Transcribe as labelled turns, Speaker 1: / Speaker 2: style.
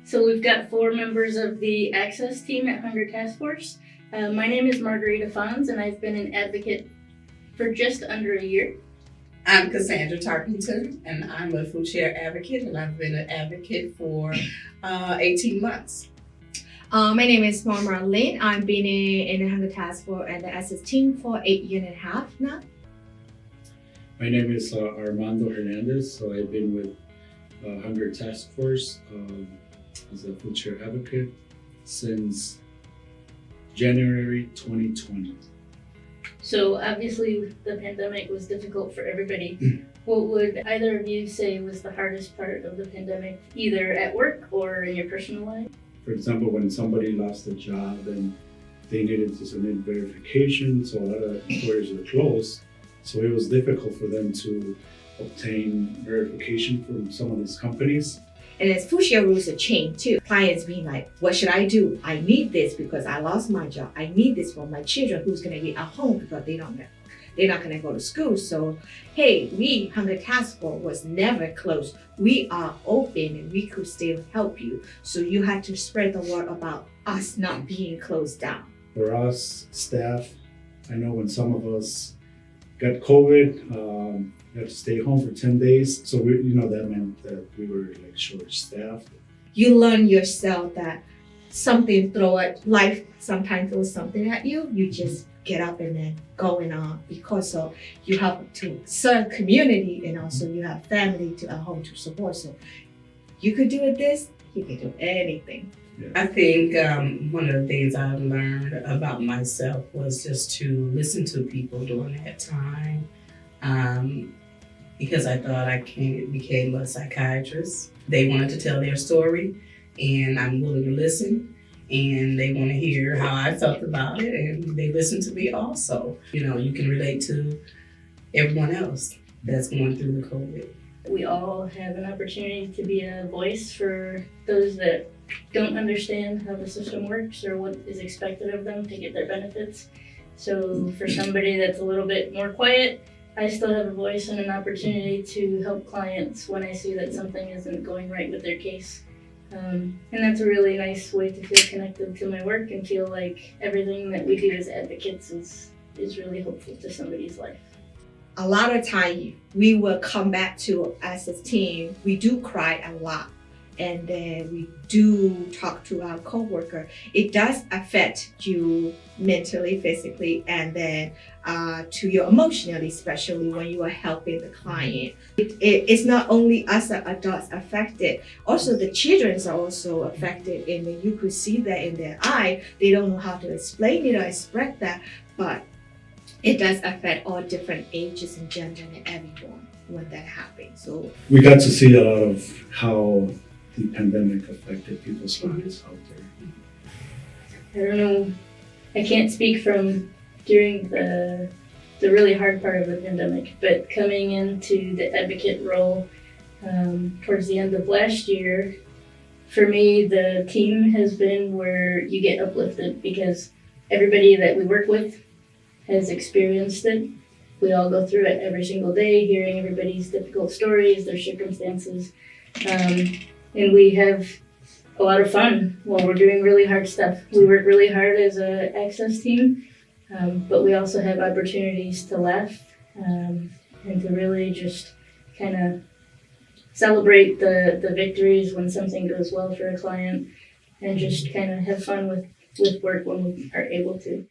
Speaker 1: So we've got 4 members of the Access team at Hunger Task Force. My name is Margarita Fons, and I've been an advocate for just under a year.
Speaker 2: I'm Cassandra Tarkington, and I'm a FoodShare advocate, and I've been an advocate for 18 months.
Speaker 3: My name is Marmara Lynn. I've been in the Hunger Task Force and the SS team for 8 years and a half now.
Speaker 4: My name is Armando Hernandez. So I've been with Hunger Task Force as a FoodShare advocate since January 2020.
Speaker 1: So obviously the pandemic was difficult for everybody. What would either of you say was the hardest part of the pandemic, either at work or in your personal life?
Speaker 4: For example, when somebody lost a job and they needed to submit verification, so a lot of employers were closed. So it was difficult for them to obtain verification from some of these companies.
Speaker 3: And as FoodShare rules have changed too. Clients being like, what should I do? I need this because I lost my job. I need this for my children who's gonna be at home because they're not gonna go to school. So hey, we, Hunger Task Force, was never closed. We are open and we could still help you. So you had to spread the word about us not being closed down.
Speaker 4: For us, staff, I know when some of us got COVID, we had to stay home for 10 days. So that meant that we were like short-staffed.
Speaker 3: You learn yourself that life sometimes throws something at you. You just get up and then going on because of you have to serve community and also you have family at home to support. So you could do it this, you can do anything.
Speaker 4: Yeah.
Speaker 2: I think one of the things I learned about myself was just to listen to people during that time. Because I thought I became a psychiatrist. They wanted to tell their story and I'm willing to listen, and they want to hear how I felt about it, and they listen to me also. You can relate to everyone else that's going through the COVID.
Speaker 1: We all have an opportunity to be a voice for those that don't understand how the system works or what is expected of them to get their benefits. So for somebody that's a little bit more quiet, I still have a voice and an opportunity to help clients when I see that something isn't going right with their case. And that's a really nice way to feel connected to my work and feel like everything that we do as advocates is really helpful to somebody's life.
Speaker 3: A lot of time we will come back to as a team, we do cry a lot. And then we do talk to our coworker. It does affect you mentally, physically, and then to you emotionally, especially when you are helping the client. It's not only us adults affected, also the children are also affected, and you could see that in their eye. They don't know how to explain it or express that, but it does affect all different ages and gender and everyone when that happens. So
Speaker 4: we got to see a lot of how the pandemic affected people's lives out there.
Speaker 1: I don't know, I can't speak from during the really hard part of the pandemic, but coming into the advocate role towards the end of last year, for me, the team has been where you get uplifted because everybody that we work with has experienced it. We all go through it every single day, hearing everybody's difficult stories, their circumstances. And we have a lot of fun while we're doing really hard stuff. We work really hard as an Access team, but we also have opportunities to laugh and to really just kind of celebrate the victories when something goes well for a client and just kind of have fun with work when we are able to.